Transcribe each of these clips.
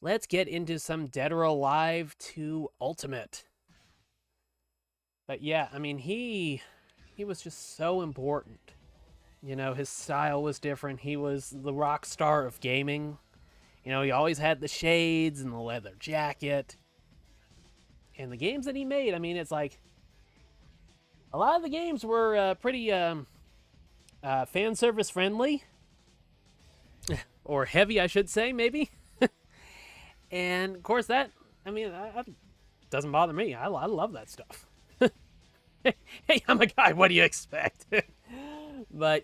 let's get into some Dead or Alive 2 Ultimate. But yeah, I mean, he was just so important. You know, his style was different. He was the rock star of gaming. You know, he always had the shades and the leather jacket. And the games that he made, I mean, it's like a lot of the games were pretty fan service friendly, or heavy, I should say, maybe. And of course, that, I mean, doesn't bother me. I love that stuff. Hey, I'm a guy. What do you expect? But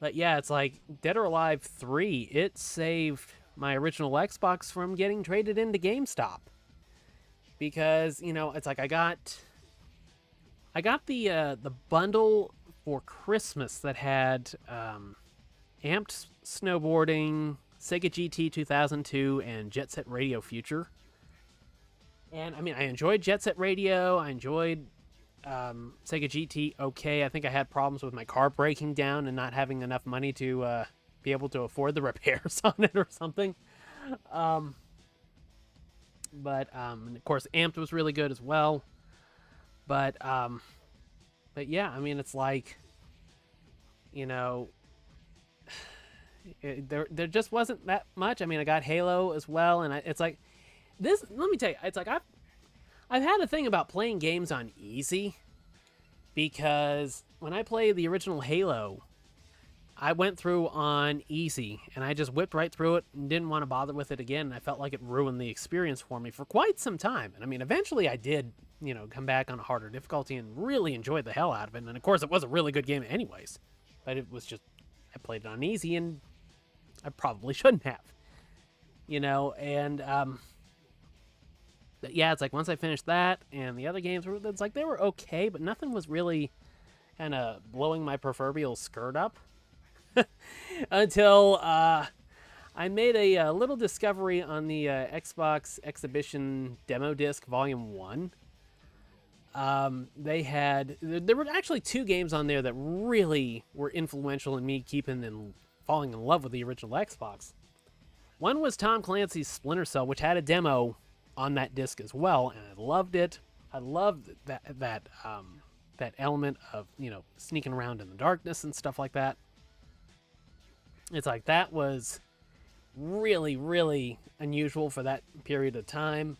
but yeah, it's like Dead or Alive 3. It saved my original Xbox from getting traded into GameStop because it's like I got the bundle for Christmas that had Amped Snowboarding, Sega GT 2002, and Jet Set Radio Future. And I mean, I enjoyed Jet Set Radio. I enjoyed Sega GT. Okay, I think I had problems with my car breaking down and not having enough money to be able to afford the repairs on it or something. Um, and of course, Amped was really good as well. But but yeah, I mean, it's like you know, there just wasn't that much. I mean, I got Halo as well, and it's like this. Let me tell you, it's like I've had a thing about playing games on easy because when I played the original Halo, I went through on easy and I just whipped right through it and didn't want to bother with it again. And I felt like it ruined the experience for me for quite some time. And I mean, eventually I did, come back on a harder difficulty and really enjoyed the hell out of it. And of course, it was a really good game anyways, but it was just, I played it on easy and I probably shouldn't have, and, yeah, it's like once I finished that and the other games were, it's like they were okay, but nothing was really kind of blowing my proverbial skirt up until I made a little discovery on the Xbox Exhibition Demo Disc Volume 1. There were actually two games on there that really were influential in me keeping and falling in love with the original Xbox. One was Tom Clancy's Splinter Cell, which had a demo on that disc as well, and I loved it. I loved that element of sneaking around in the darkness and stuff like that. It's like that was really, really unusual for that period of time.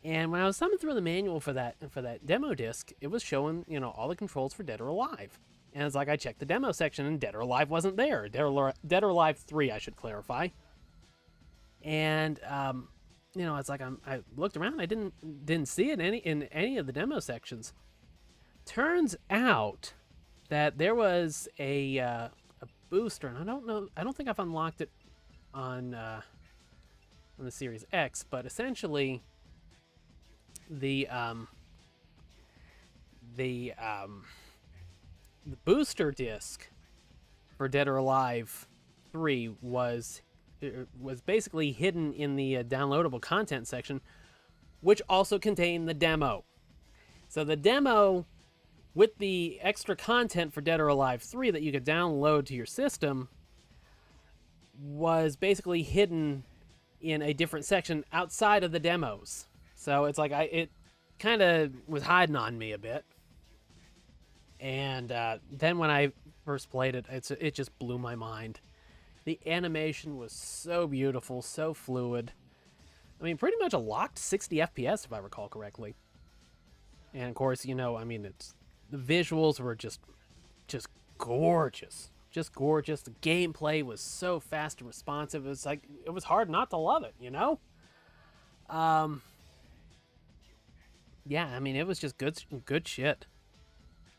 And when I was thumbing through the manual for that demo disc, it was showing all the controls for Dead or Alive. And it's like I checked the demo section and Dead or Alive wasn't there. Dead or Alive 3, I should clarify. And it's like I looked around, I didn't see it in any of the demo sections. Turns out that there was a booster, and I don't think I've unlocked it on the Series X, but essentially the booster disc for Dead or Alive 3 was basically hidden in the downloadable content section, which also contained the demo. So the demo with the extra content for Dead or Alive 3 that you could download to your system was basically hidden in a different section outside of the demos. So it's like it kind of was hiding on me a bit. And then when I first played it, it just blew my mind. The animation was so beautiful, so fluid. I mean, pretty much a locked 60 FPS, if I recall correctly. And of course, it's the visuals were just gorgeous, just gorgeous. The gameplay was so fast and responsive. It was like it was hard not to love it, Yeah, I mean, it was just good shit.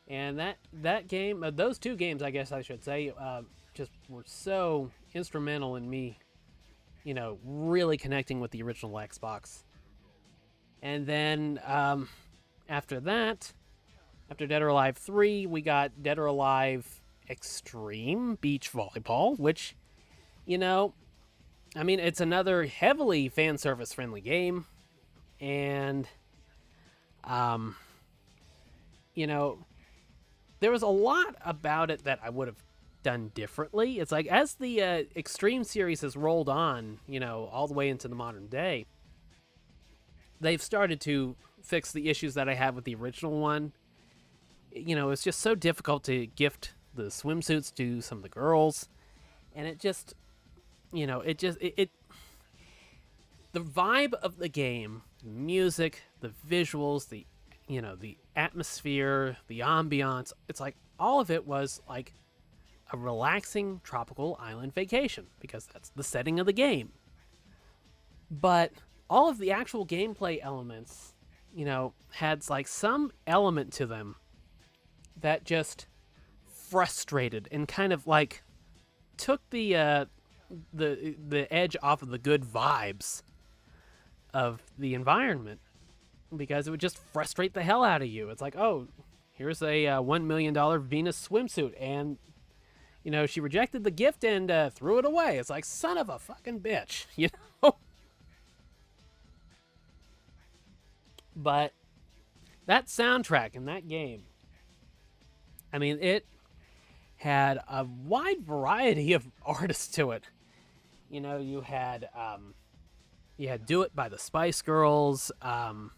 And that game, those two games, I guess I should say, just were so instrumental in me, really connecting with the original Xbox. And then after that, after Dead or Alive 3, we got Dead or Alive Extreme Beach Volleyball, which, I mean, it's another heavily fan service friendly game. And, there was a lot about it that I would have done differently. It's like as the Extreme series has rolled on, all the way into the modern day, they've started to fix the issues that I had with the original one. It's just so difficult to gift the swimsuits to some of the girls, and it just, the vibe of the game, the music, the visuals, the atmosphere, the ambiance, it's like all of it was like a relaxing tropical island vacation because that's the setting of the game. But all of the actual gameplay elements, had like some element to them that just frustrated and kind of like took the edge off of the good vibes of the environment, because it would just frustrate the hell out of you. It's like, oh, here's a $1 million Venus swimsuit, and she rejected the gift and threw it away. It's like, son of a fucking bitch, But that soundtrack in that game, I mean, it had a wide variety of artists to it. You had Do It by the Spice Girls, All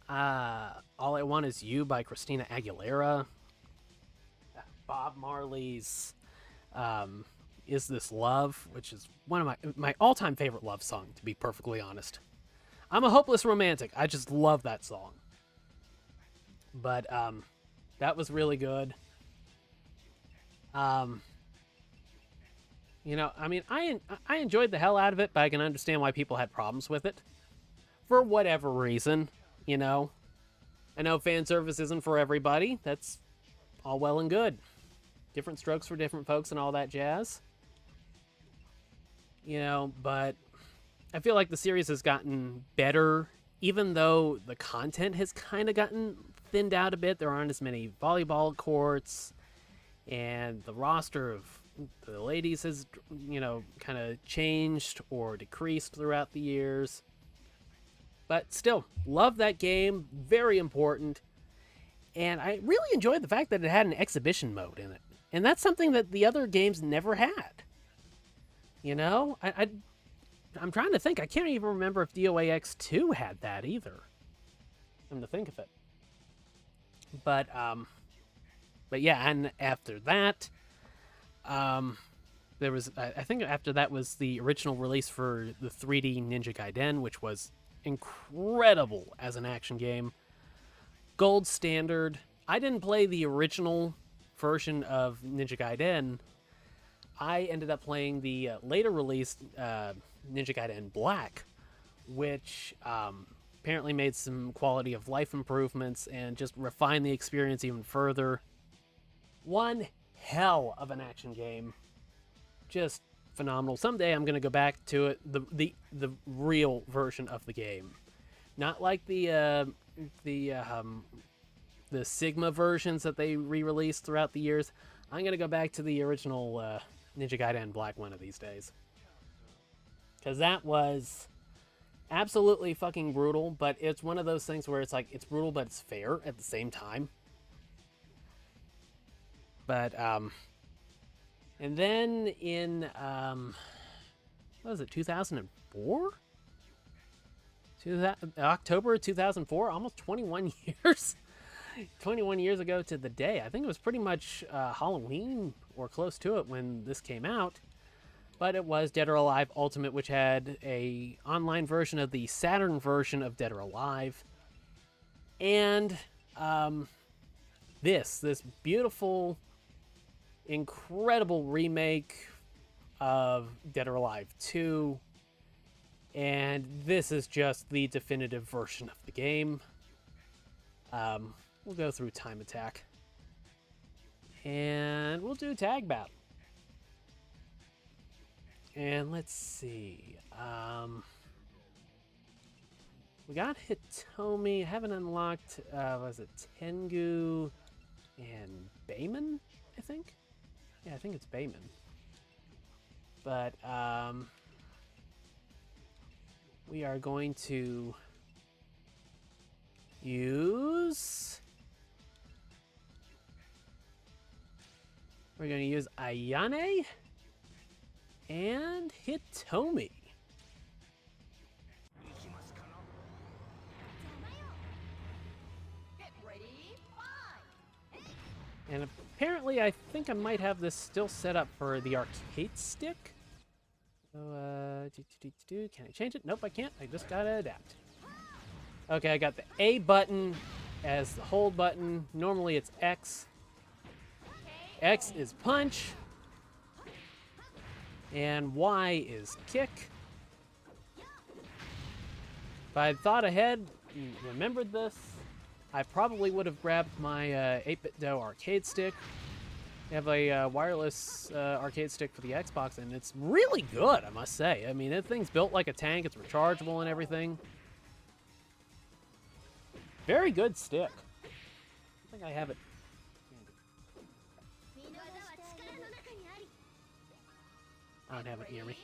I Want Is You by Christina Aguilera, Bob Marley's Is This Love, which is one of my all-time favorite love song, to be perfectly honest. I'm a hopeless romantic. I just love that song. But that was really good. I mean, I enjoyed the hell out of it, but I can understand why people had problems with it. For whatever reason, I know fan service isn't for everybody. That's all well and good. Different strokes for different folks and all that jazz. But I feel like the series has gotten better, even though the content has kind of gotten thinned out a bit. There aren't as many volleyball courts, and the roster of the ladies has, kind of changed or decreased throughout the years. But still, love that game. Very important. And I really enjoyed the fact that it had an exhibition mode in it. And that's something that the other games never had. I'm trying to think. I can't even remember if DOA X2 had that either. Come to think of it. But yeah, and after that, there was, I think after that was the original release for the 3D Ninja Gaiden, which was incredible as an action game. Gold standard. I didn't play the original version of Ninja Gaiden. I ended up playing the later released Ninja Gaiden Black, which apparently made some quality of life improvements and just refined the experience even further. One hell of an action game. Just phenomenal. Someday I'm going to go back to it, the real version of the game. Not like the Sigma versions that they re-released throughout the years. I'm going to go back to the original Ninja Gaiden Black one of these days. Because that was absolutely fucking brutal, but it's one of those things where it's like, it's brutal, but it's fair at the same time. But, and then in, what was it, 2004? October 2004, almost 21 years. 21 years ago to the day. I think it was pretty much Halloween or close to it when this came out. But it was Dead or Alive Ultimate, which had a online version of the Saturn version of Dead or Alive. And this beautiful, incredible remake of Dead or Alive 2. And this is just the definitive version of the game. We'll go through Time Attack. And we'll do Tag Battle. And let's see. We got Hitomi. Haven't unlocked, was it Tengu and Bayman, I think? Yeah, I think it's Bayman. But, we are going to use We're going to use Ayane and Hitomi. And apparently, I think I might have this still set up for the arcade stick. So, can I change it? Nope, I can't. I just gotta adapt. Okay, I got the A button as the hold button. Normally it's X. X is punch. And Y is kick. If I had thought ahead and remembered this, I probably would have grabbed my 8-bit Do arcade stick. I have a wireless arcade stick for the Xbox, and it's really good, I must say. I mean, that thing's built like a tank. It's rechargeable and everything. Very good stick. I think I have it. I don't have it near me.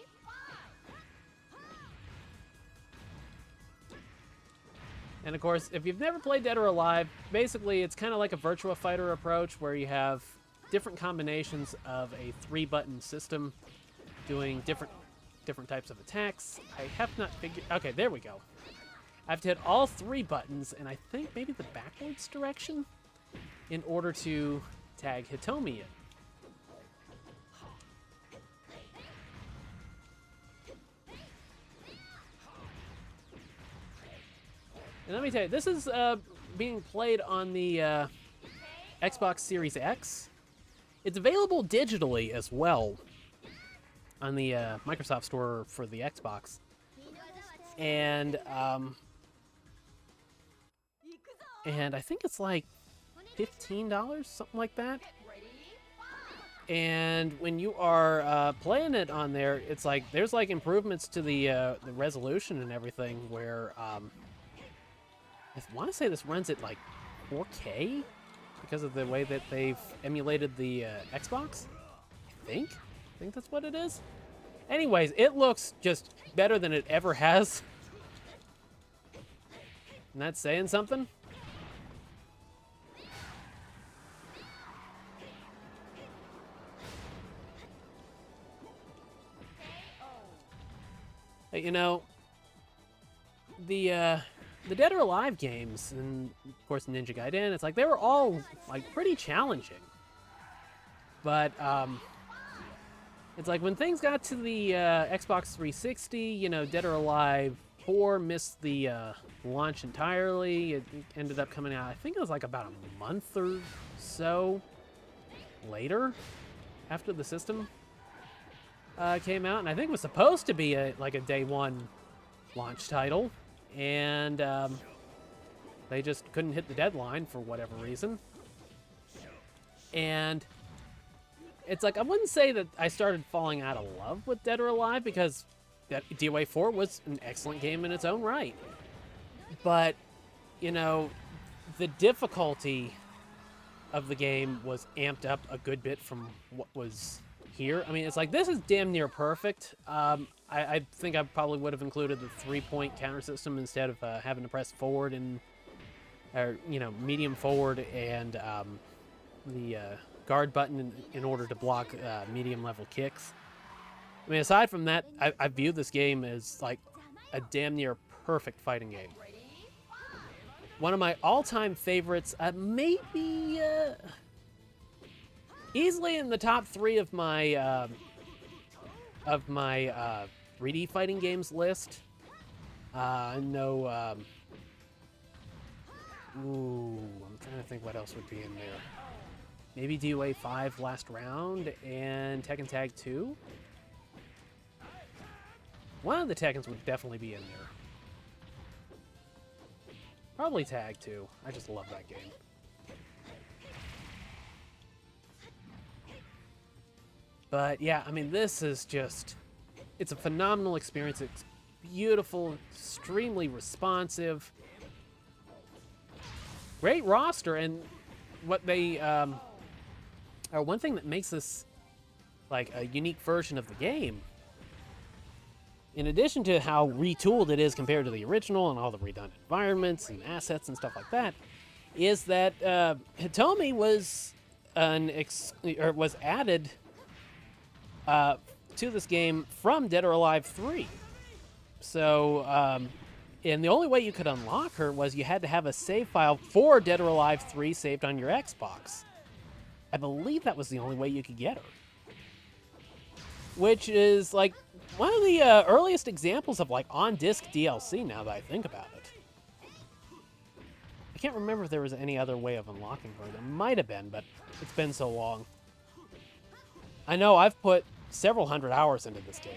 And of course, if you've never played Dead or Alive, basically it's kind of like a Virtua Fighter approach where you have different combinations of a 3-button system doing different types of attacks. I have not figured... Okay, there we go. I have to hit all 3 buttons, and I think maybe the backwards direction in order to tag Hitomi in. And let me tell you, this is being played on the Xbox Series X. It's available digitally as well on the Microsoft Store for the Xbox. And I think it's like $15, something like that. And when you are playing it on there, it's like there's like improvements to the resolution and everything where I want to say this runs at like 4K because of the way that they've emulated the Xbox. I think that's what it is. Anyways, it looks just better than it ever has. And that's saying something. You know, the Dead or Alive games, and of course Ninja Gaiden, it's like they were all like pretty challenging. But it's like when things got to the Xbox 360, you know, Dead or Alive 4 missed the launch entirely. It ended up coming out, I think it was like about a month or so later after the system came out, and I think it was supposed to be like a day one launch title, and they just couldn't hit the deadline for whatever reason. And it's like, I wouldn't say that I started falling out of love with Dead or Alive, because DOA 4 was an excellent game in its own right. But, you know, the difficulty of the game was amped up a good bit from what was here. I mean, it's like, this is damn near perfect. I think I probably would have included the 3-point counter system instead of having to press forward and, or, you know, medium forward and the guard button in order to block medium level kicks. I mean, aside from that, I view this game as like a damn near perfect fighting game. One of my all-time favorites, maybe easily in the top 3 of my 3D fighting games list. No. I'm trying to think what else would be in there. Maybe DOA 5 Last Round and Tekken Tag 2. One of the Tekkens would definitely be in there. Probably Tag 2. I just love that game. But yeah, I mean, this is just, it's a phenomenal experience. It's beautiful, extremely responsive. Great roster, and what they, or one thing that makes this like a unique version of the game, in addition to how retooled it is compared to the original and all the redone environments and assets and stuff like that, is that Hitomi was was added to this game from Dead or Alive 3. So, and the only way you could unlock her was you had to have a save file for Dead or Alive 3 saved on your Xbox. I believe that was the only way you could get her. Which is, like, one of the earliest examples of, like, on-disc DLC, now that I think about it. I can't remember if there was any other way of unlocking her. There might have been, but it's been so long. I know I've put several hundred hours into this game.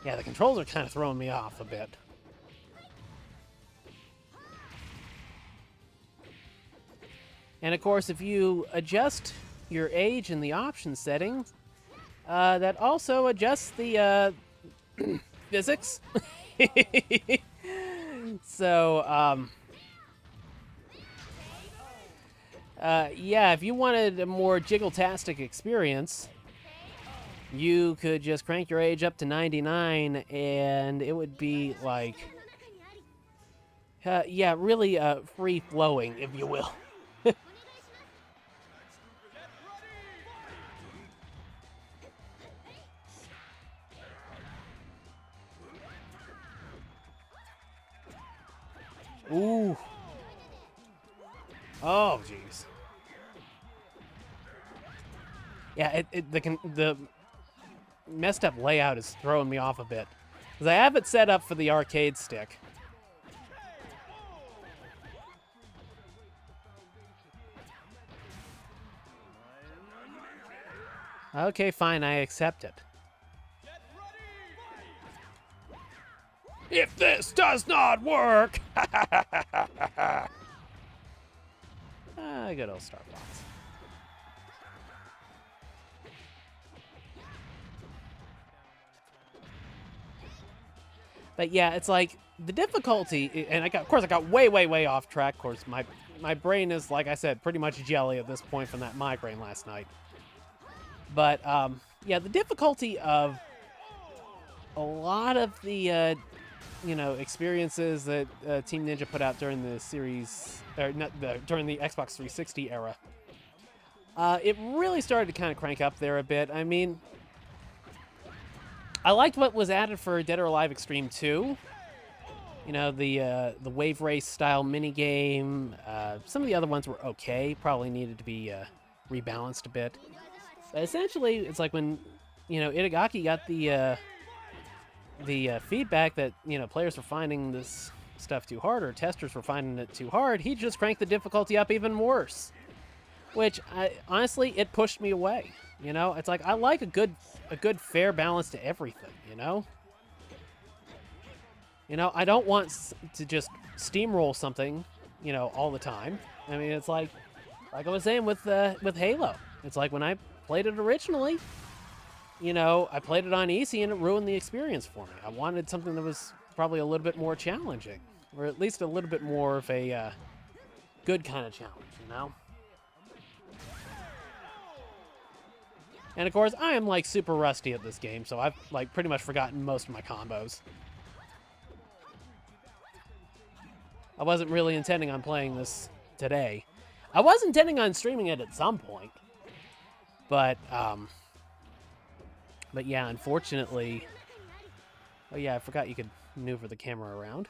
Yeah, the controls are kind of throwing me off a bit. And of course, if you adjust your age in the options settings, that also adjusts the physics. So, yeah, if you wanted a more jiggle-tastic experience, you could just crank your age up to 99, and it would be like, yeah, really free-flowing, if you will. Ooh. Oh, jeez. Yeah, the messed up layout is throwing me off a bit. Because I have it set up for the arcade stick. Okay, fine, I accept it. If this does not work! Good old Star Fox. But yeah, it's like the difficulty, and of course I got way off track. Of course, my brain is, like I said, pretty much jelly at this point from that migraine last night. But yeah, the difficulty of a lot of the experiences that Team Ninja put out during the series, or during the Xbox 360 era, it really started to kind of crank up there a bit. I mean, I liked what was added for Dead or Alive Extreme 2. You know, the wave race style minigame. Some of the other ones were okay. Probably needed to be rebalanced a bit. But essentially, it's like when, Itagaki got the feedback that, players were finding this stuff too hard, or testers were finding it too hard, he just cranked the difficulty up even worse. Which, honestly, it pushed me away. It's like, I like a good fair balance to everything, I don't want to just steamroll something, all the time. I mean, it's like I was saying with Halo. It's like when I played it originally, I played it on easy and it ruined the experience for me. I wanted something that was probably a little bit more challenging, or at least a little bit more of a good kind of challenge, And of course, I am like super rusty at this game, so I've like pretty much forgotten most of my combos. I wasn't really intending on playing this today. I was intending on streaming it at some point, but yeah, unfortunately. Oh yeah, I forgot you could maneuver the camera around.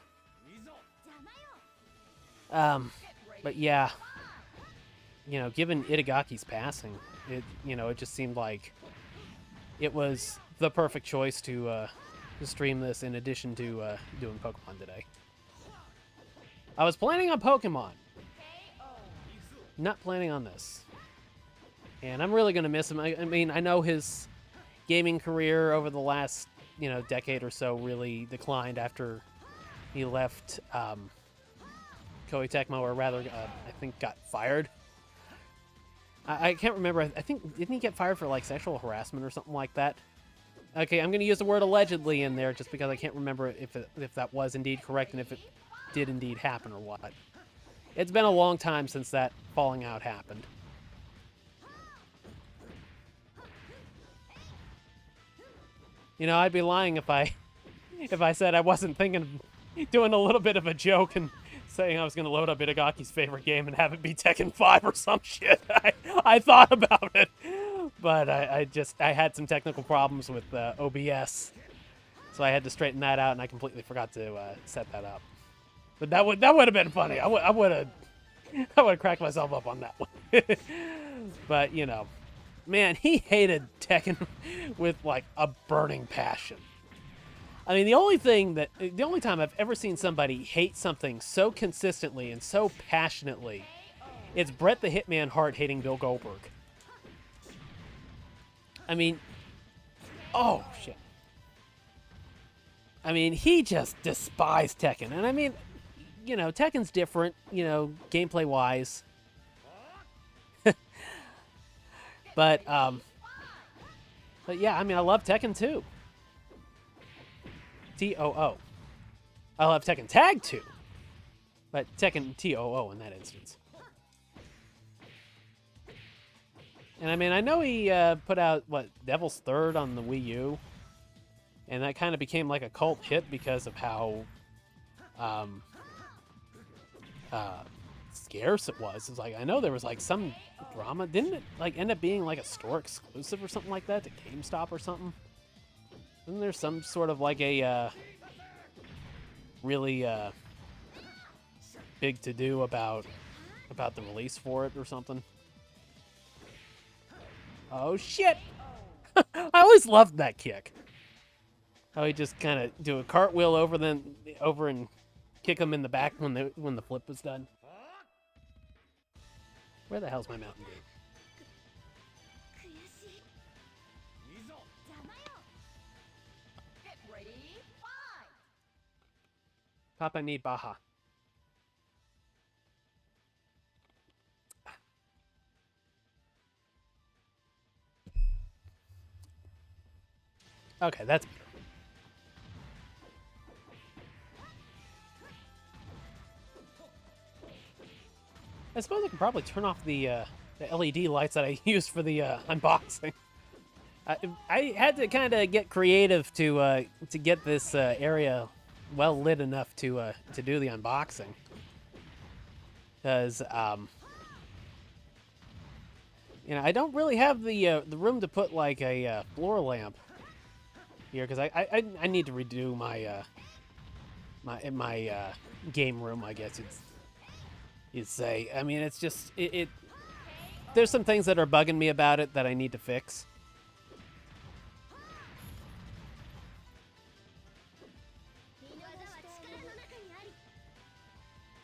But yeah, given Itagaki's passing, it just seemed like it was the perfect choice to stream this in addition to doing Pokemon today. I was planning on Pokemon, not planning on this. And I'm really going to miss him. I mean, I know his gaming career over the last, decade or so really declined after he left Koei Tecmo, or rather, I think got fired. I can't remember. I think, didn't he get fired for, like, sexual harassment or something like that? Okay, I'm going to use the word allegedly in there just because I can't remember if that was indeed correct and if it did indeed happen or what. It's been a long time since that falling out happened. You know, I'd be lying if I said I wasn't thinking of doing a little bit of a joke and saying I was going to load up Itagaki's favorite game and have it be Tekken 5 or some shit. I thought about it, but I had some technical problems with OBS, so I had to straighten that out, and I completely forgot to set that up. But that would have been funny. I would have cracked myself up on that one. But you know, man, he hated Tekken with like a burning passion. I mean, the only time I've ever seen somebody hate something so consistently and so passionately, it's Bret the Hitman Hart hating Bill Goldberg. I mean, oh shit. I mean, he just despised Tekken. And I mean, you know, Tekken's different, you know, gameplay-wise. But yeah, I mean, I love Tekken 2. T-O-O. I love Tekken Tag 2. But Tekken T-O-O in that instance. And I mean, I know he put out, Devil's Third on the Wii U. And that kind of became like a cult hit because of how scarce it was. It's like, I know there was like some drama. Didn't it like end up being like a store exclusive or something like that to GameStop or something? Isn't there some sort of like a really big to-do about the release for it or something? Oh shit! I always loved that kick. How he just kind of do a cartwheel over and kick him in the back when the flip was done. Where the hell's my Mountain Dew? Papa need Baja. Okay, that's better. I suppose I can probably turn off the LED lights that I used for the unboxing. I had to kind of get creative to get this area well lit enough to do the unboxing, because you know, I don't really have the room to put like a floor lamp here, because I need to redo my my game room, I guess you'd say. I mean, it's just there's some things that are bugging me about it that I need to fix.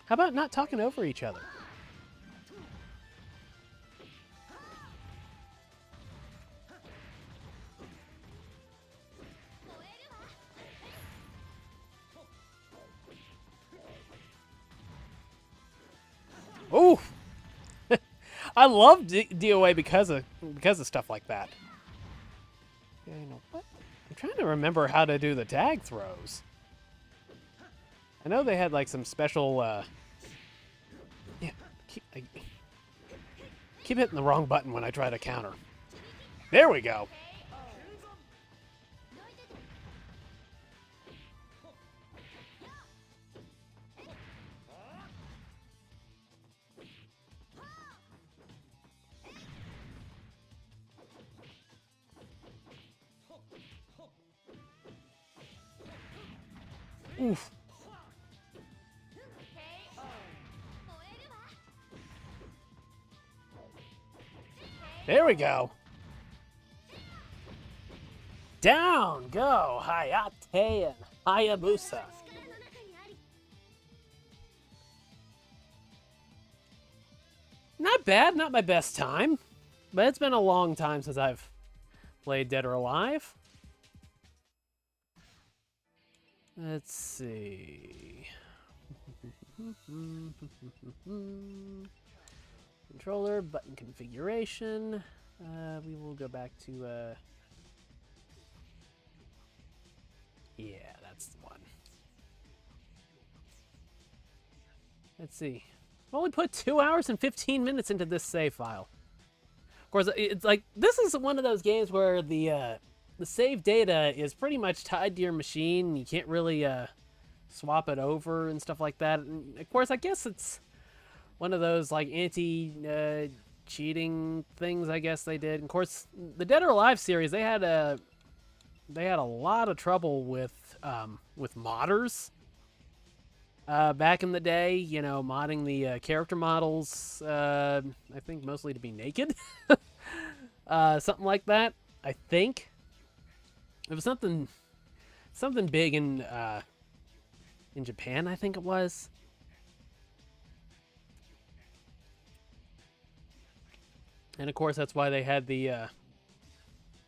How about not talking over each other? Ooh! I love DOA because of stuff like that. Yeah, you know what? I'm trying to remember how to do the tag throws. I know they had like some special. Yeah, I keep hitting the wrong button when I try to counter. There we go. Oof. There we go. Down go Hayate and Hayabusa. Not bad, not my best time, but it's been a long time since I've played Dead or Alive. Let's see. Controller, button configuration. We will go back to, yeah, that's the one. Let's see. I've only put 2 hours and 15 minutes into this save file. Of course, it's like, this is one of those games where the the save data is pretty much tied to your machine. You can't really swap it over and stuff like that. And of course, I guess it's one of those like anti cheating things. I guess they did. And of course, the Dead or Alive series, they had a lot of trouble with modders back in the day. You know, modding the character models. I think mostly to be naked, something like that. I think it was something big in Japan. I think it was. And of course, that's why they had the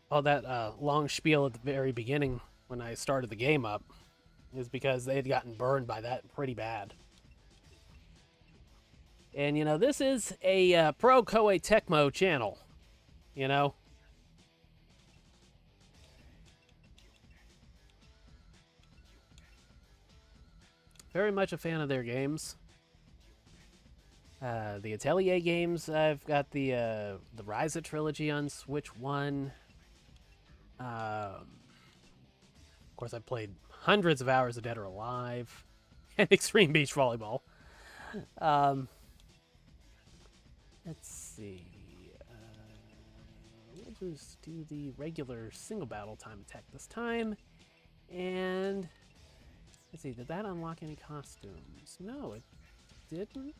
all that long spiel at the very beginning when I started the game up, is because they had gotten burned by that pretty bad. And you know, this is a pro Koei Tecmo channel. You know. Very much a fan of their games. The Atelier games, I've got the Ryza trilogy on Switch 1. Of course, I've played hundreds of hours of Dead or Alive and Extreme Beach Volleyball. Let's see. We'll just do the regular single battle time attack this time. And let's see, did that unlock any costumes? No, it didn't.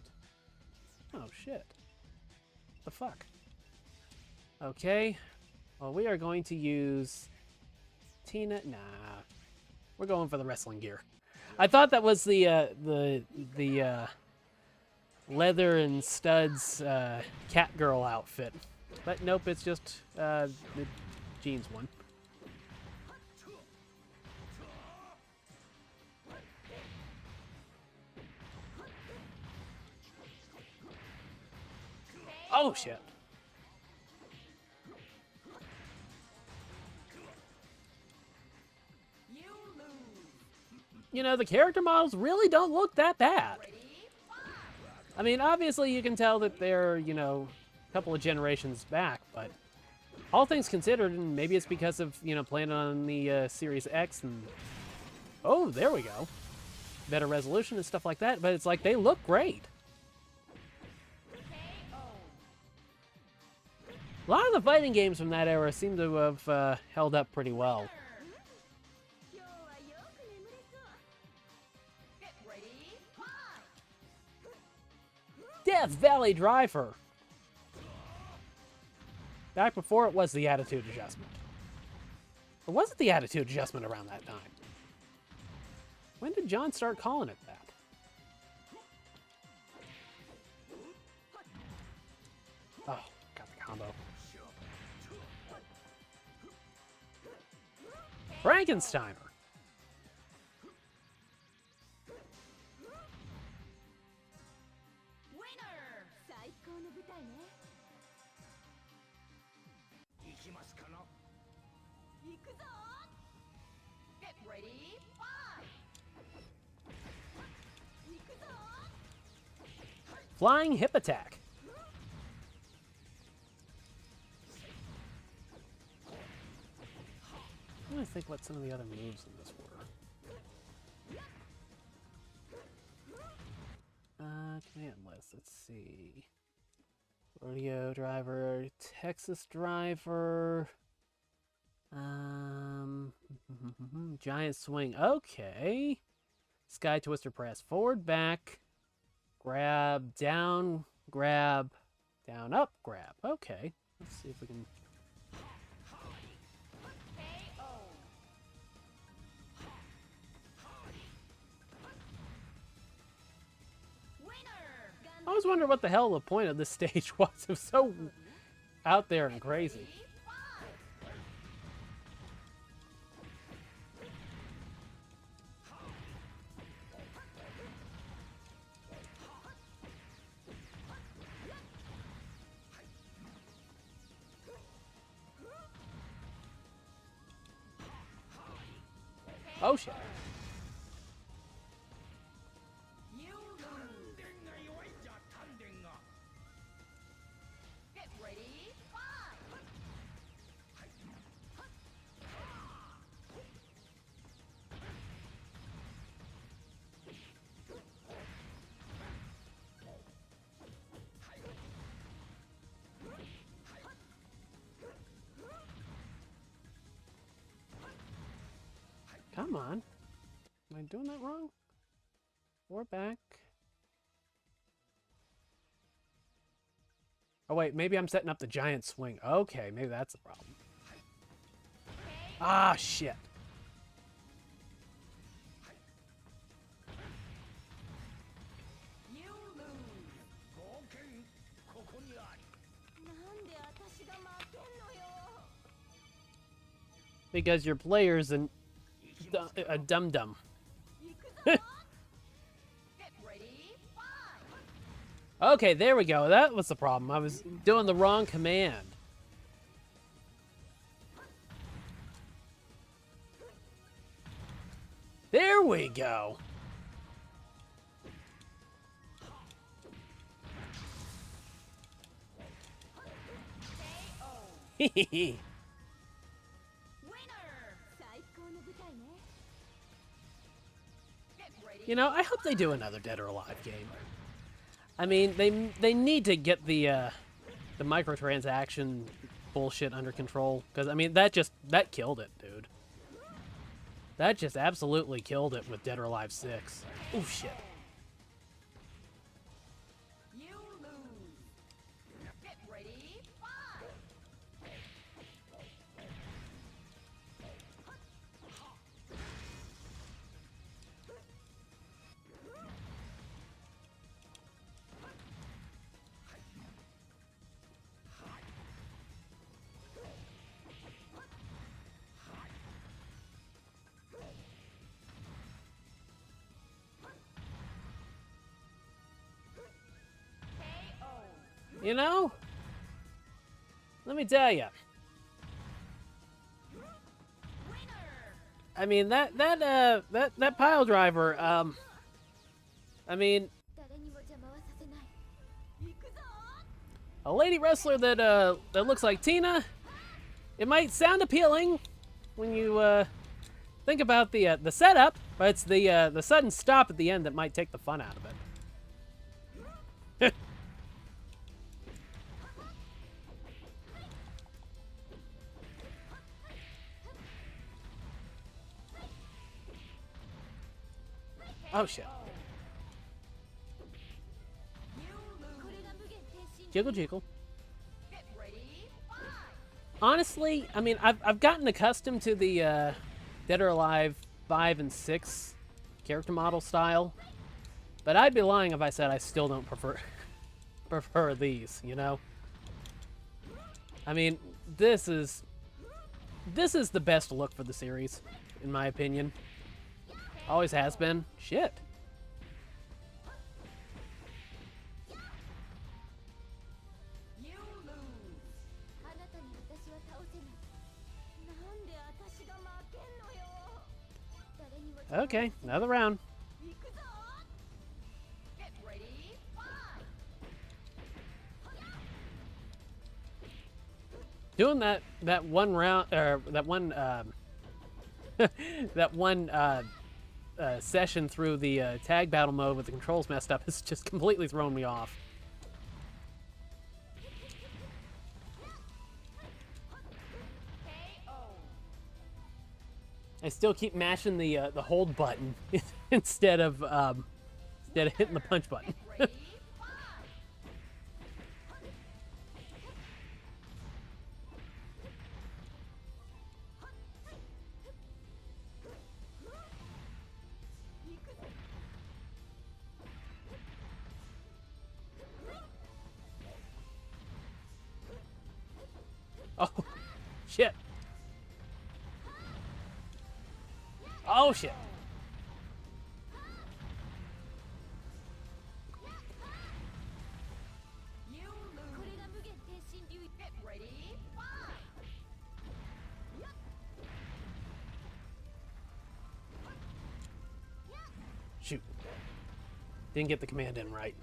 Oh, shit. The fuck? Okay. Well, we are going to use Tina. Nah. We're going for the wrestling gear. I thought that was the leather and studs Catgirl outfit. But nope, it's just the jeans one. Oh, shit. You know, the character models really don't look that bad. I mean, obviously you can tell that they're, you know, a couple of generations back, but all things considered, and maybe it's because of, you know, playing on the Series X and... Oh, there we go. Better resolution and stuff like that, but it's like they look great. A lot of the fighting games from that era seem to have held up pretty well. Death Valley Driver! Back before it was the Attitude Adjustment. Or was it the Attitude Adjustment around that time? When did John start calling it that? Oh, got the combo. Frankensteiner. Flying Hip Attack. I'm trying to think what some of the other moves in this were. Command list, let's see. Rodeo Driver, Texas Driver. Giant Swing, okay. Sky Twister Press, forward, back. Grab, down, up, grab. Okay. Let's see if we can... I always wonder what the hell the point of this stage was. It was so out there and crazy. Oh shit. Come on. Am I doing that wrong? Or back. Oh, wait. Maybe I'm setting up the giant swing. Okay, maybe that's the problem. Ah, shit. Because your player's a dum-dum. Okay, there we go. That was the problem. I was doing the wrong command. There we go. Hehehe. You know, I hope they do another Dead or Alive game. I mean, they need to get the microtransaction bullshit under control, because I mean that killed it, dude. That just absolutely killed it with Dead or Alive 6. Oh shit. You know, let me tell you. I mean that pile driver. I mean, a lady wrestler that looks like Tina. It might sound appealing when you think about the setup, but it's the sudden stop at the end that might take the fun out of it. Oh shit. Jiggle jiggle. Honestly, I mean, I've gotten accustomed to the Dead or Alive 5 and 6 character model style, but I'd be lying if I said I still don't prefer these, you know? I mean, this is the best look for the series, in my opinion. Always has been. Shit. Okay, another round. Doing that one round, or that one that one session through the tag battle mode with the controls messed up has just completely thrown me off. I still keep mashing the hold button instead of hitting the punch button. Oh, shit. Oh, shit. Shoot. Didn't get the command in right.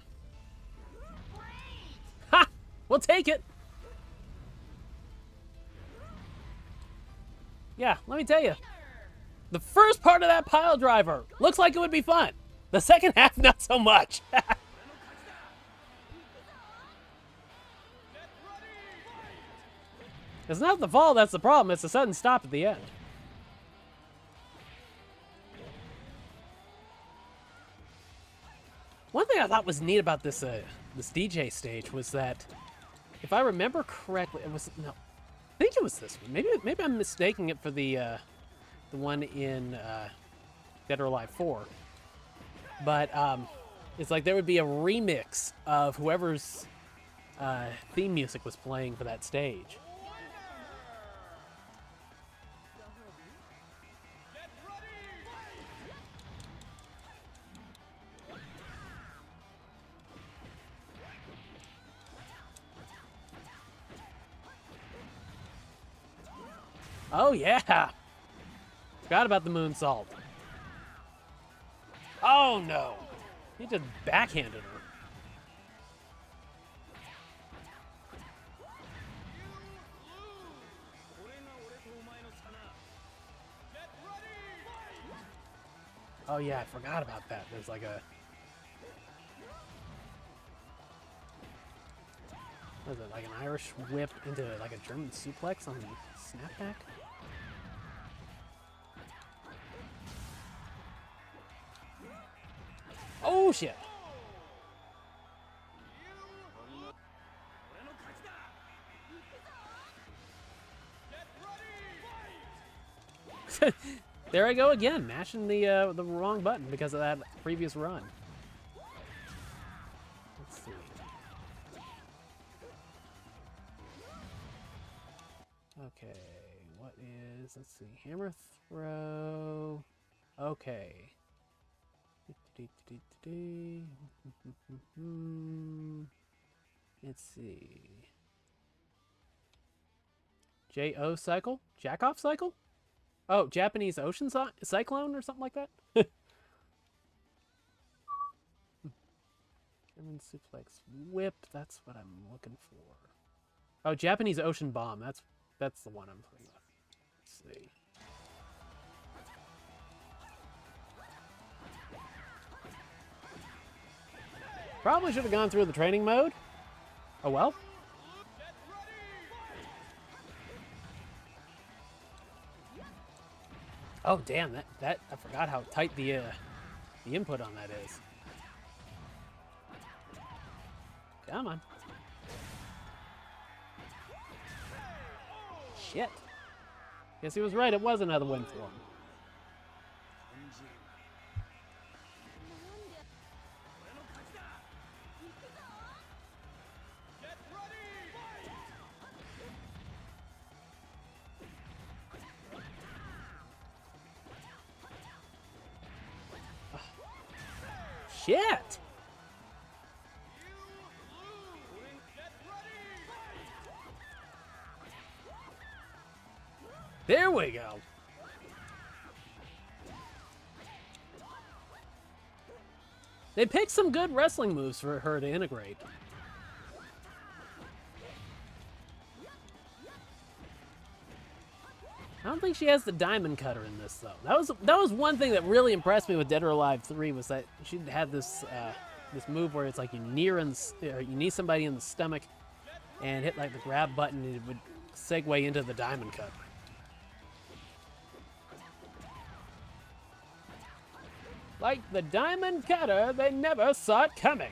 Ha! We'll take it. Yeah, let me tell you. The first part of that pile driver looks like it would be fun. The second half, not so much. It's not the fall that's the problem. It's the sudden stop at the end. One thing I thought was neat about this this DJ stage was that, if I remember correctly, it was no, I think it was this one. Maybe I'm mistaking it for the one in Dead or Alive 4. But it's like there would be a remix of whoever's theme music was playing for that stage. Oh yeah! Forgot about the moonsault. Oh no! He just backhanded her. Oh yeah, I forgot about that. There's like a... what is it, like an Irish whip into like a German suplex on the snapback? Oh shit! There I go again, mashing the wrong button because of that previous run. Let's see. Okay, what is, let's see, hammer throw. Okay. Let's see. J-O cycle? Jack-off cycle? Oh, Japanese ocean cyclone or something like that? German suplex whip. That's what I'm looking for. Oh, Japanese ocean bomb. That's the one I'm thinking of. Let's see. Probably should have gone through the training mode. Oh well. Oh damn, that I forgot how tight the input on that is. Come on. Shit. Guess he was right, it was another win for him. Shit! There we go. They picked some good wrestling moves for her to integrate. I don't think she has the diamond cutter in this though. That was one thing that really impressed me with Dead or Alive 3 was that she had this this move where it's like you knee somebody in the stomach and hit like the grab button and it would segue into the diamond cutter. Like the diamond cutter, they never saw it coming.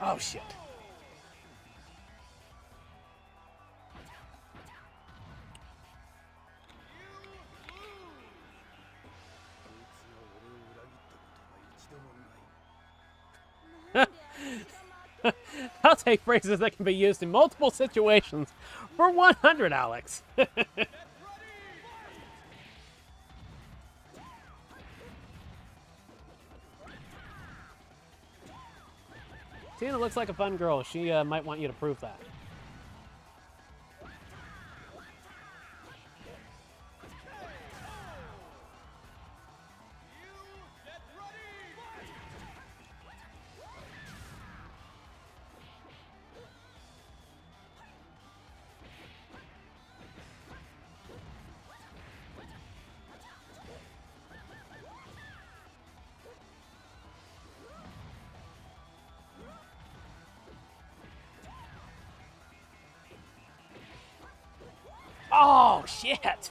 Oh shit. I'll take phrases that can be used in multiple situations for 100, Alex. Tina looks like a fun girl. She might want you to prove that. Oh, shit!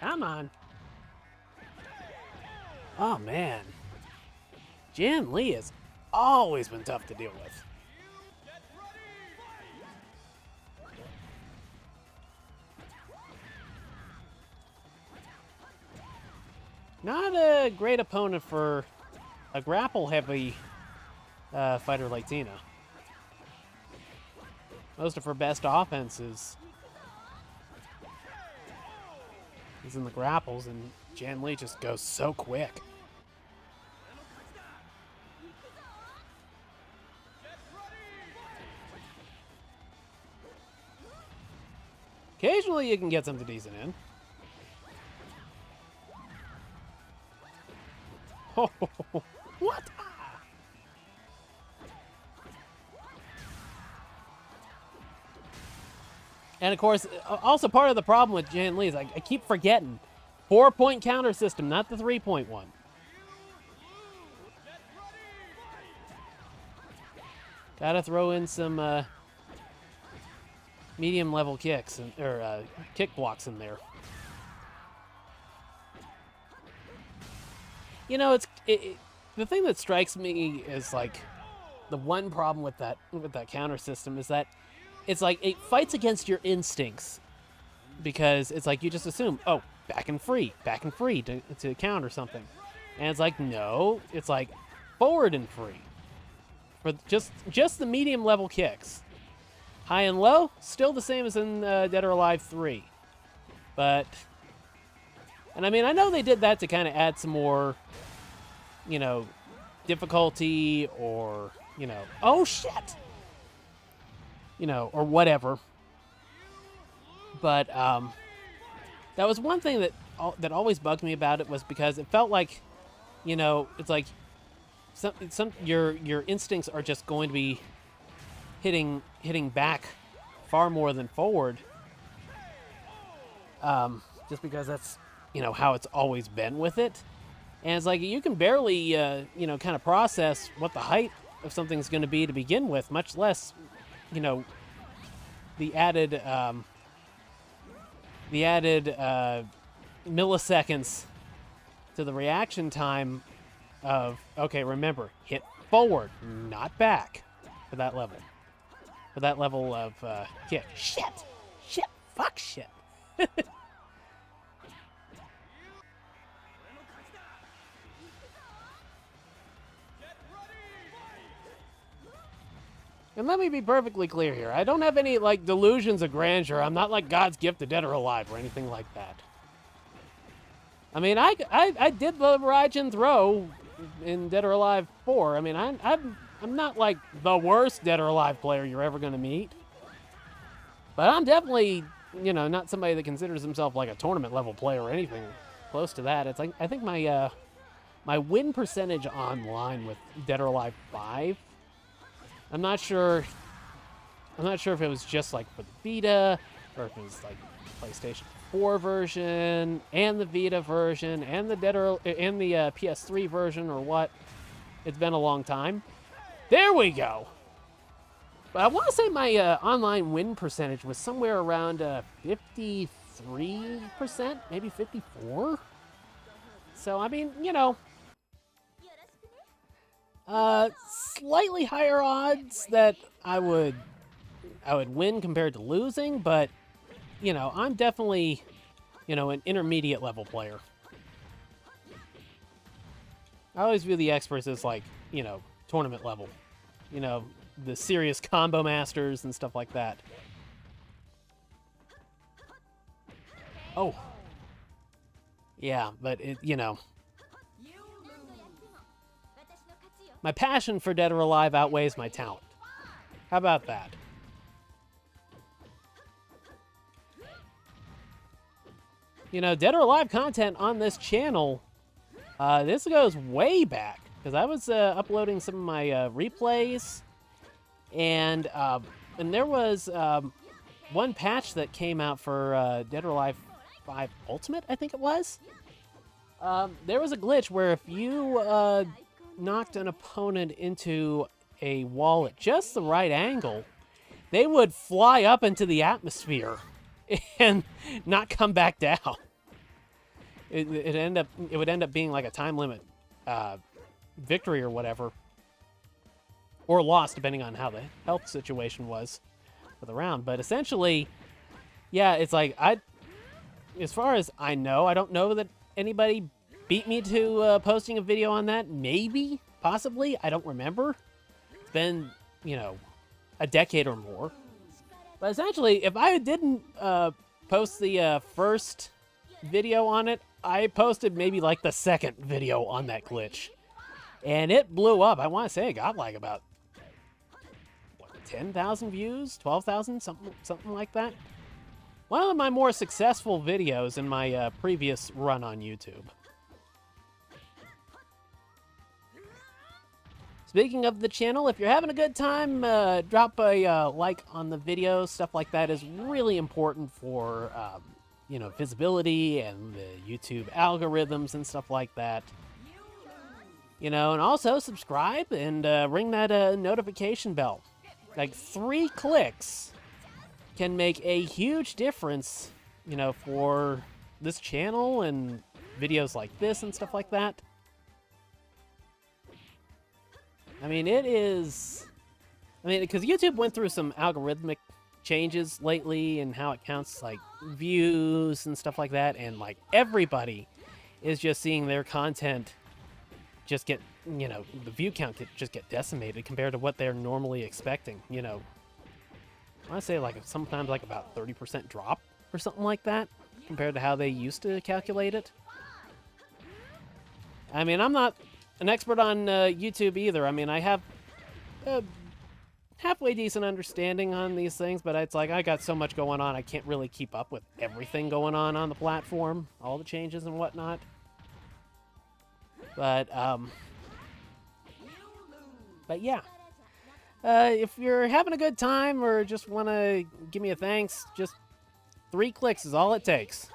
Come on. Oh, man. Jan Lee has always been tough to deal with. Not a great opponent for a grapple-heavy fighter like Tina. Most of her best offenses is in the grapples, and Jan Lee just goes so quick. Occasionally you can get something decent in. Oh, what? And of course, also part of the problem with Jan Lee is I keep forgetting 4-point counter system, not the 3-point one. Gotta throw in some medium level kicks or kick blocks in there. You know, the thing that strikes me is like the one problem with that counter system is that it's like it fights against your instincts, because it's like you just assume, oh, back and free to counter something, and it's like, no, it's like forward and free for just the medium level kicks. High and low, still the same as in Dead or Alive 3, but. And I mean, I know they did that to kind of add some more, you know, difficulty or, you know, oh shit! You know, or whatever. But that was one thing that always bugged me about it, was because it felt like, you know, it's like some your instincts are just going to be hitting back far more than forward. Just because that's, you know, how it's always been with it. And it's like you can barely, you know, kind of process what the height of something's going to be to begin with, much less, you know, the added milliseconds to the reaction time of, okay, remember, hit forward, not back for that level. For that level of kick. Shit! Fuck shit! And let me be perfectly clear here. I don't have any, like, delusions of grandeur. I'm not like God's gift to Dead or Alive or anything like that. I mean, I did the Raijin throw in Dead or Alive 4. I mean, I'm not, like, the worst Dead or Alive player you're ever going to meet. But I'm definitely, you know, not somebody that considers himself, like, a tournament-level player or anything close to that. It's like, I think my win percentage online with Dead or Alive 5, I'm not sure if it was just like for the Vita, or if it was like PlayStation 4 version and the Vita version and the PS3 version, or what. It's been a long time. There we go. But I want to say my online win percentage was somewhere around 53%, maybe 54%. So I mean, you know, slightly higher odds that I would win compared to losing, but, you know, I'm definitely, you know, an intermediate level player. I always view the experts as, like, you know, tournament level. You know, the serious combo masters and stuff like that. Oh. Yeah, but it, you know, my passion for Dead or Alive outweighs my talent. How about that? You know, Dead or Alive content on this channel, this goes way back, because I was uploading some of my replays, and there was one patch that came out for Dead or Alive 5 Ultimate, I think it was. There was a glitch where if you knocked an opponent into a wall at just the right angle, they would fly up into the atmosphere and not come back down. it would end up being like a time limit victory or whatever, or loss depending on how the health situation was for the round. But essentially, yeah, it's like as far as I know, I don't know that anybody beat me to posting a video on that. Maybe, possibly, I don't remember. It's been, a decade or more. But essentially, if I didn't post the first video on it, I posted maybe like the second video on that glitch. And it blew up. I want to say it got like about 10,000 views, 12,000, something like that. One of my more successful videos in my previous run on YouTube. Speaking of the channel, if you're having a good time, drop a like on the video. Stuff like that is really important for, visibility and the YouTube algorithms and stuff like that. And also subscribe and ring that notification bell. Like 3 clicks can make a huge difference, for this channel and videos like this and stuff like that. Because YouTube went through some algorithmic changes lately and how it counts like views and stuff like that, and like everybody is just seeing their content just get, the view count just get decimated compared to what they're normally expecting, I want to say like sometimes like about 30% drop or something like that compared to how they used to calculate it. I'm not an expert on YouTube either. I have a halfway decent understanding on these things, but it's like I got so much going on, I can't really keep up with everything going on the platform, all the changes and whatnot. But yeah. If you're having a good time or just want to give me a thanks, just 3 clicks is all it takes.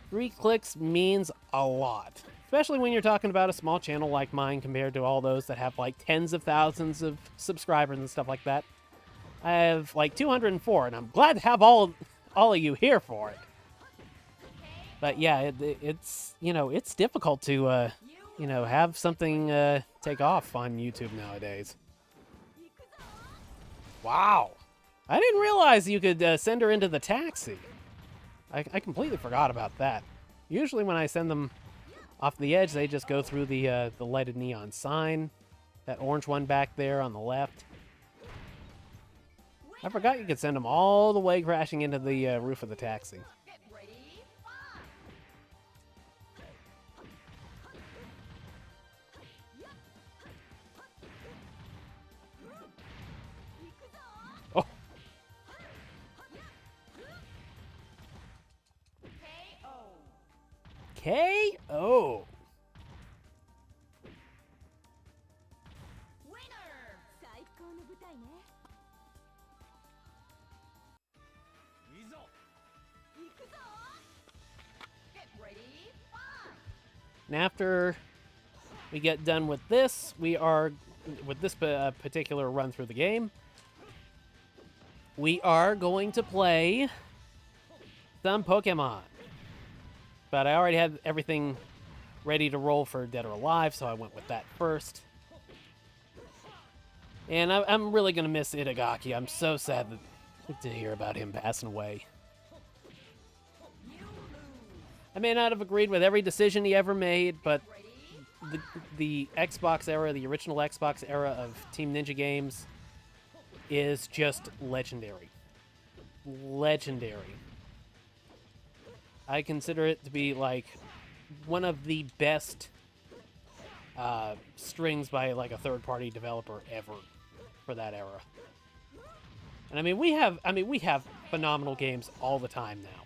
3 clicks means a lot. Especially when you're talking about a small channel like mine compared to all those that have like tens of thousands of subscribers and stuff like that. I have like 204, and I'm glad to have all of you here for it. But yeah, it's it's difficult to have something take off on YouTube nowadays. Wow, I didn't realize you could send her into the taxi. I completely forgot about that. Usually when I send them off the edge, they just go through the lighted neon sign, that orange one back there on the left. I forgot you could send them all the way crashing into the roof of the taxi. Oh. KO. And after we get done with this, with this particular run through the game, we are going to play some Pokemon. But I already had everything ready to roll for Dead or Alive, so I went with that first. And I'm really going to miss Itagaki. I'm so sad to hear about him passing away. I may not have agreed with every decision he ever made, but the Xbox era, the original Xbox era of Team Ninja games is just legendary. Legendary. I consider it to be like one of the best strings by like a third-party developer ever for that era. And we have phenomenal games all the time now.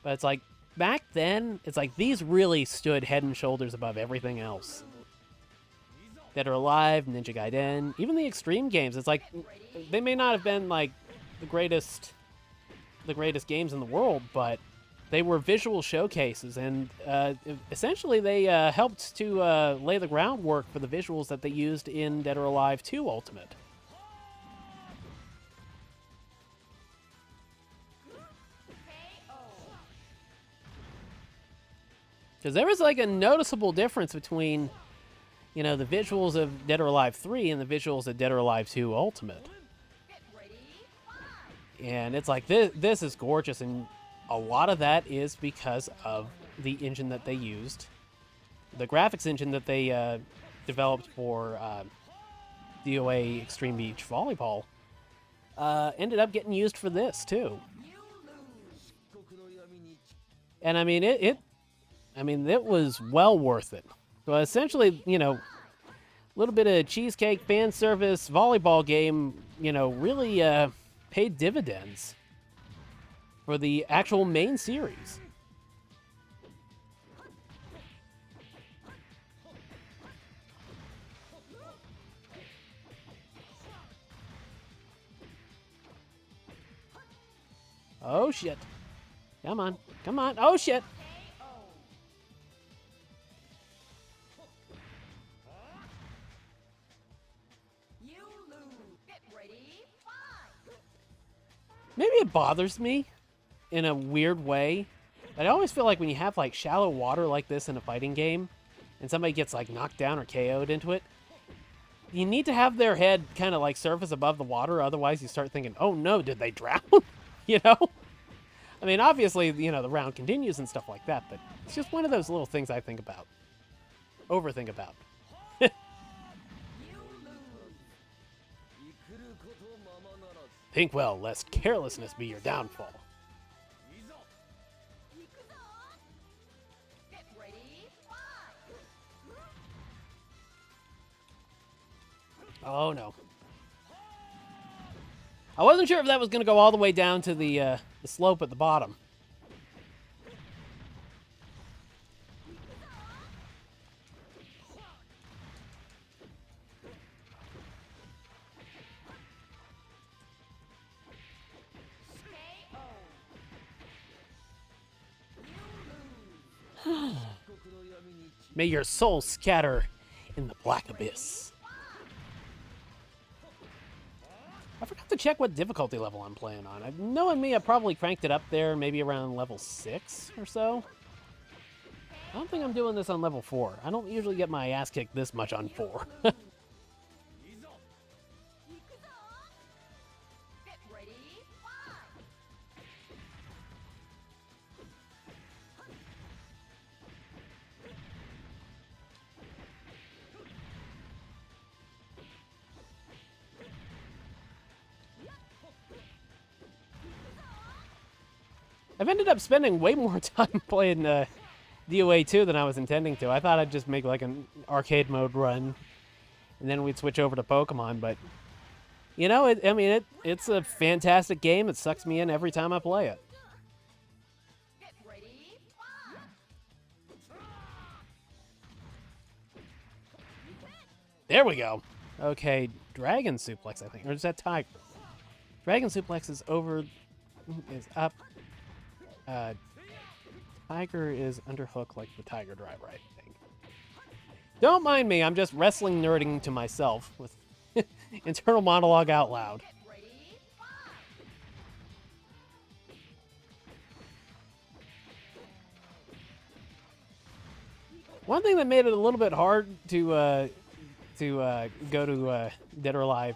But it's like back then, it's like these really stood head and shoulders above everything else. Dead or Alive, Ninja Gaiden, even the Extreme games. It's like they may not have been like the greatest games in the world, but they were visual showcases, and essentially they helped to lay the groundwork for the visuals that they used in Dead or Alive 2 Ultimate. Because there was like a noticeable difference between, you know, the visuals of Dead or Alive 3 and the visuals of Dead or Alive 2 Ultimate. And it's like, this is gorgeous, and a lot of that is because of the engine that they used. The graphics engine that they developed for DOA Extreme Beach Volleyball ended up getting used for this, too. And I mean, it was well worth it. So essentially, you know, a little bit of cheesecake fan service volleyball game, you know, really paid dividends for the actual main series. Oh shit. Come on. Come on. Oh shit. Maybe it bothers me in a weird way. But I always feel like when you have like shallow water like this in a fighting game and somebody gets like knocked down or KO'd into it, you need to have their head kind of like surface above the water. Otherwise you start thinking, oh no, did they drown? You know? I mean, obviously, you know, the round continues and stuff like that, but it's just one of those little things I think about. Overthink about. Think well, lest carelessness be your downfall. Oh no. I wasn't sure if that was going to go all the way down to the slope at the bottom. May your soul scatter in the black abyss. I forgot to check what difficulty level I'm playing on. Knowing me, I probably cranked it up there, maybe around level 6 or so. I don't think I'm doing this on level 4. I don't usually get my ass kicked this much on 4. I've ended up spending way more time playing DOA 2 than I was intending to. I thought I'd just make like an arcade mode run, and then we'd switch over to Pokemon. But you know, it's a fantastic game. It sucks me in every time I play it. There we go. Okay, Dragon Suplex, I think, or is that Tiger? Dragon Suplex is up. Tiger is underhook like the Tiger Driver, I think. Don't mind me, I'm just wrestling nerding to myself with internal monologue out loud. One thing that made it a little bit hard to go to Dead or Alive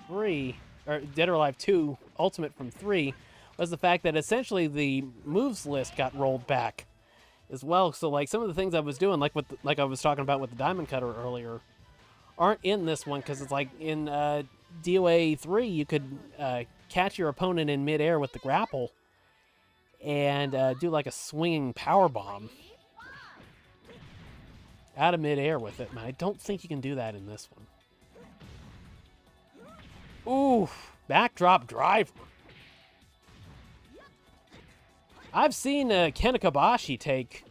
3, or Dead or Alive 2 Ultimate from 3, was the fact that essentially the moves list got rolled back as well. So like some of the things I was doing, like like I was talking about with the Diamond Cutter earlier, aren't in this one, because it's like in DOA 3 you could catch your opponent in midair with the grapple and do like a swinging power bomb out of midair with it. And I don't think you can do that in this one. Ooh, backdrop driver. I've seen Ken Kabashi take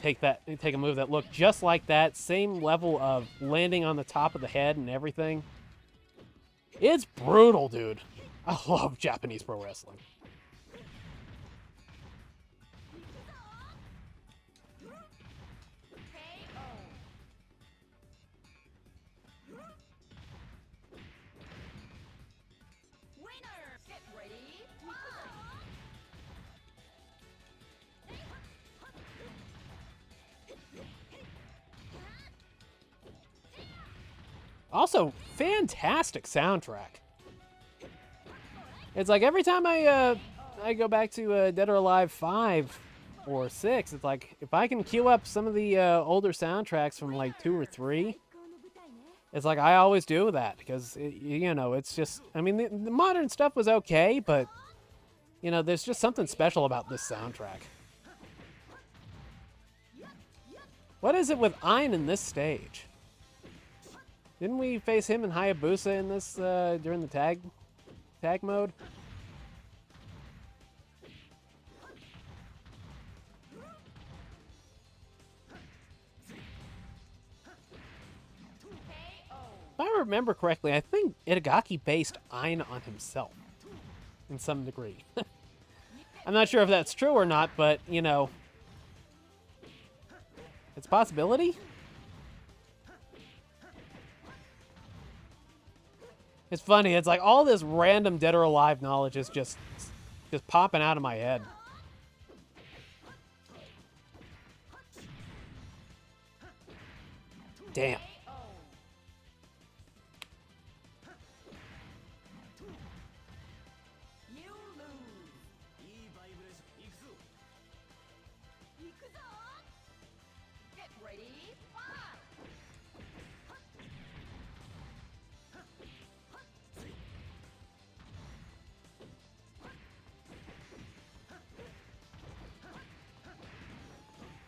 a move that looked just like that, same level of landing on the top of the head and everything. It's brutal, dude. I love Japanese pro wrestling. Also, fantastic soundtrack. It's like every time I go back to Dead or Alive 5 or 6, it's like if I can queue up some of the older soundtracks from like 2 or 3, it's like I always do that because, you know, it's just, I mean, the modern stuff was okay, but, you know, there's just something special about this soundtrack. What is it with Ein in this stage? Didn't we face him and Hayabusa in this during the tag mode? If I remember correctly, I think Itagaki based Ein on himself in some degree. I'm not sure if that's true or not, but, you know, it's a possibility. It's funny, it's like all this random Dead or Alive knowledge is just popping out of my head. Damn.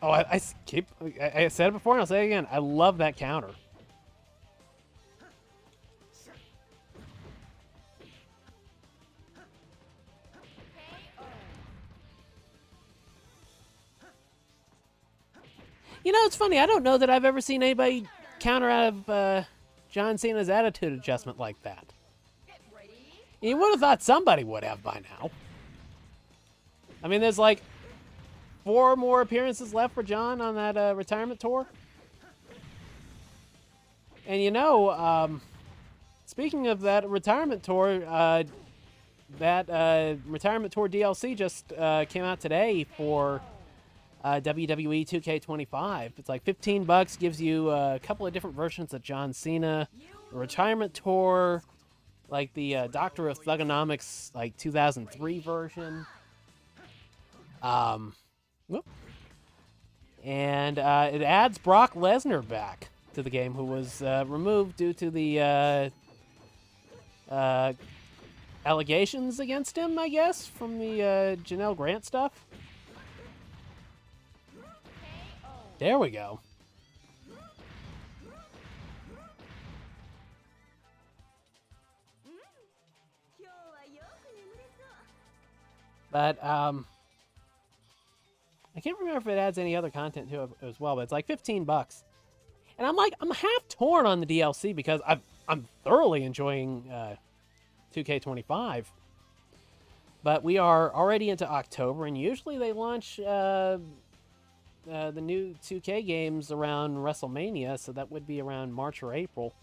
Oh, I said it before and I'll say it again. I love that counter. You know, it's funny. I don't know that I've ever seen anybody counter out of John Cena's attitude adjustment like that. You would have thought somebody would have by now. I mean, there's like 4 more appearances left for John on that retirement tour. And you know, speaking of that retirement tour, that retirement tour DLC just came out today for WWE 2K25. It's like $15, gives you a couple of different versions of John Cena, a retirement tour, like the Doctor of Thugonomics, like 2003 version. And it adds Brock Lesnar back to the game, who was removed due to the allegations against him, I guess, from the Janelle Grant stuff. There we go. But I can't remember if it adds any other content to it as well, but it's like $15. And I'm half torn on the DLC because I'm thoroughly enjoying 2K25. But we are already into October, and usually they launch the new 2K games around WrestleMania, so that would be around March or April.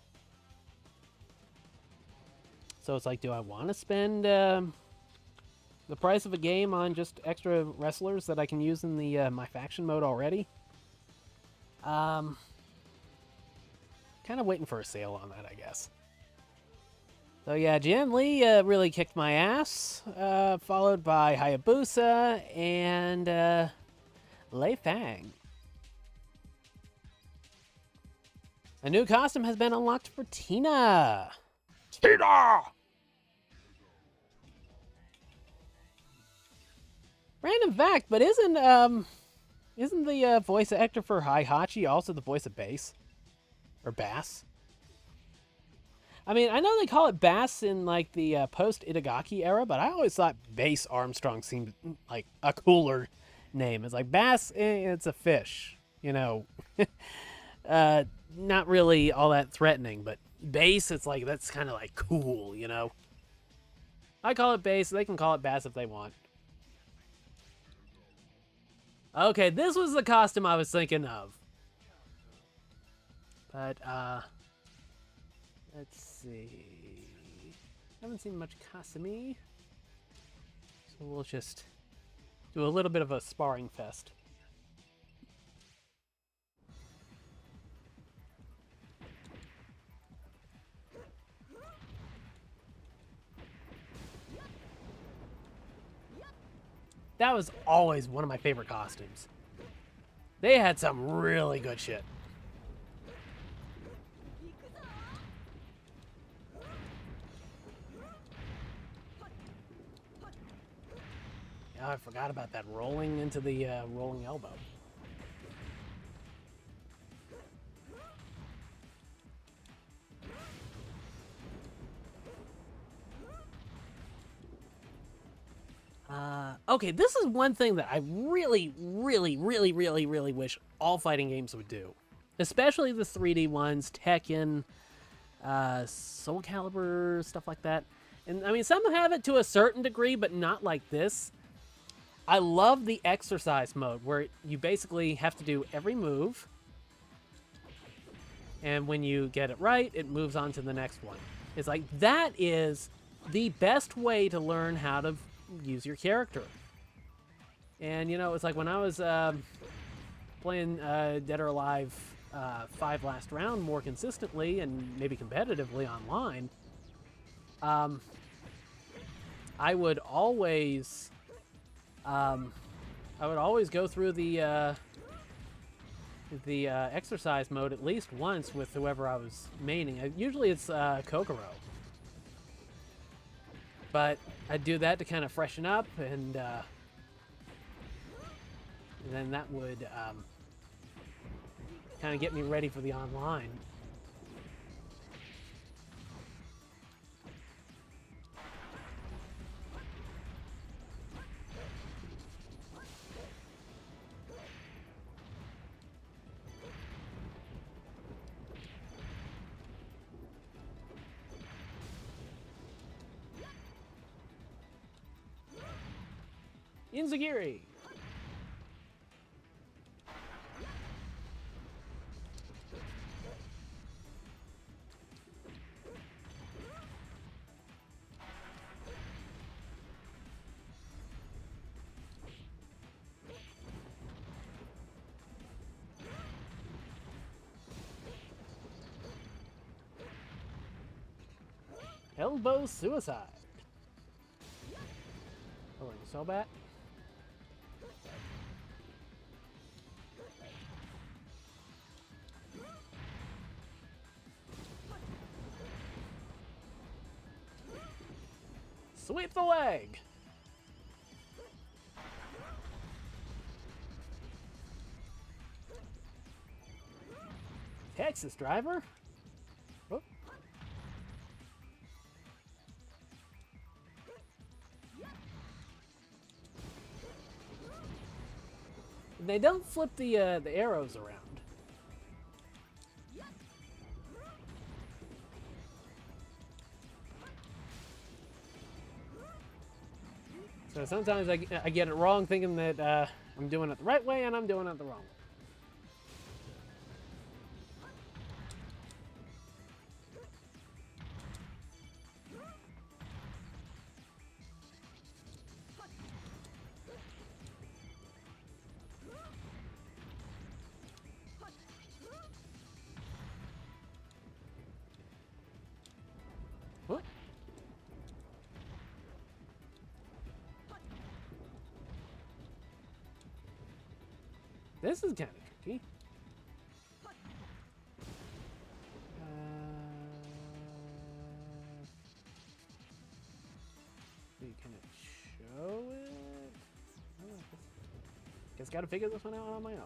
So it's like, do I want to spend the price of a game on just extra wrestlers that I can use in the my faction mode already? Kind of waiting for a sale on that, I guess. So yeah, Jan Lee really kicked my ass, followed by Hayabusa and Lei Fang. A new costume has been unlocked for Tina. Tina! Random fact, but isn't the voice actor for Heihachi also the voice of Bass? Or Bass? I mean, I know they call it Bass in like the post-Itagaki era, but I always thought Bass Armstrong seemed like a cooler name. It's like Bass, it's a fish, you know. Not really all that threatening, but Bass, it's like, that's kind of like cool, you know. I call it Bass, they can call it Bass if they want. Okay, this was the costume I was thinking of. But, let's see. Haven't seen much Kasumi. So we'll just do a little bit of a sparring fest. That was always one of my favorite costumes. They had some really good shit. Yeah, I forgot about that rolling into the rolling elbow. Okay, this is one thing that I really, really, really, really, really wish all fighting games would do. Especially the 3D ones, Tekken, Soul Calibur, stuff like that. And, I mean, some have it to a certain degree, but not like this. I love the exercise mode, where you basically have to do every move. And when you get it right, it moves on to the next one. It's like, that is the best way to learn how to use your character. And, you know, it's like when I was playing Dead or Alive 5 last round more consistently and maybe competitively online, I would always go through the exercise mode at least once with whoever I was maining. Usually it's Kokoro. But I'd do that to kind of freshen up, and then that would kind of get me ready for the online. Inzagiri. Elbow suicide. Oh, so bad. Sweep the leg. Texas driver. Oh. They don't flip the arrows around. So sometimes I get it wrong, thinking that I'm doing it the right way, and I'm doing it the wrong way. What? This is kind of tricky. Can it show it? Guess gotta figure this one out on my own.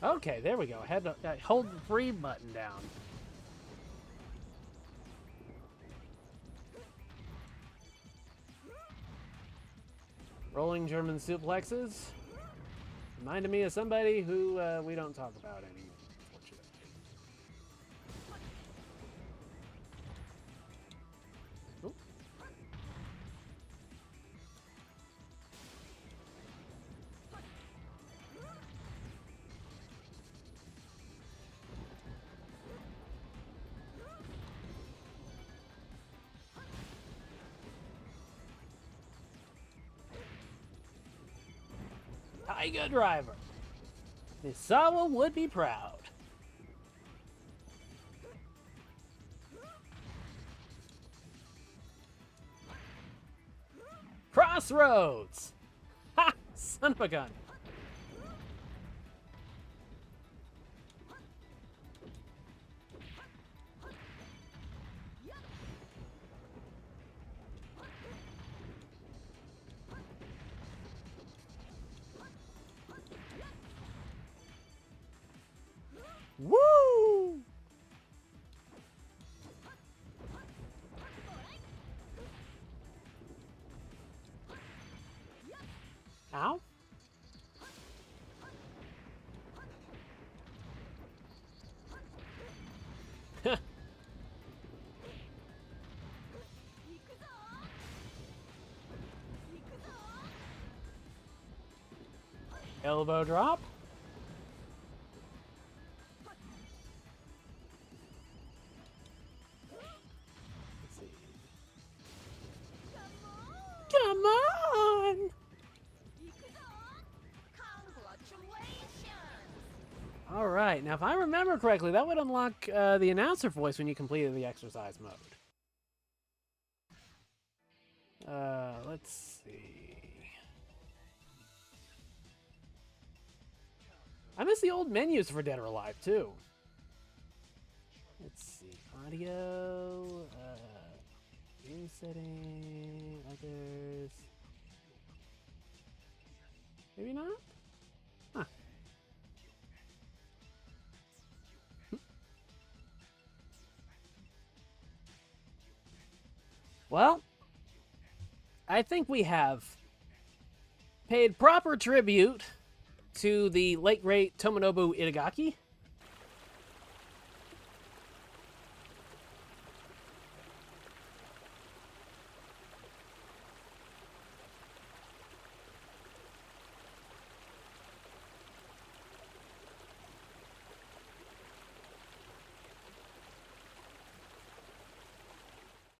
Okay, there we go. I had to hold the free button down. Rolling German suplexes. Reminded me of somebody who we don't talk about anymore, unfortunately. Taiga driver. Misawa would be proud. Crossroads! Ha! Son of a gun. Woo! Ow. Elbow drop. Let's see. Come on! All right, now if I remember correctly, that would unlock the announcer voice when you completed the exercise mode. Let's see. I miss the old menus for Dead or Alive, too. Let's see. Audio, game setting, others. Maybe not? Huh. Well, I think we have paid proper tribute to the late great Tomonobu Itagaki.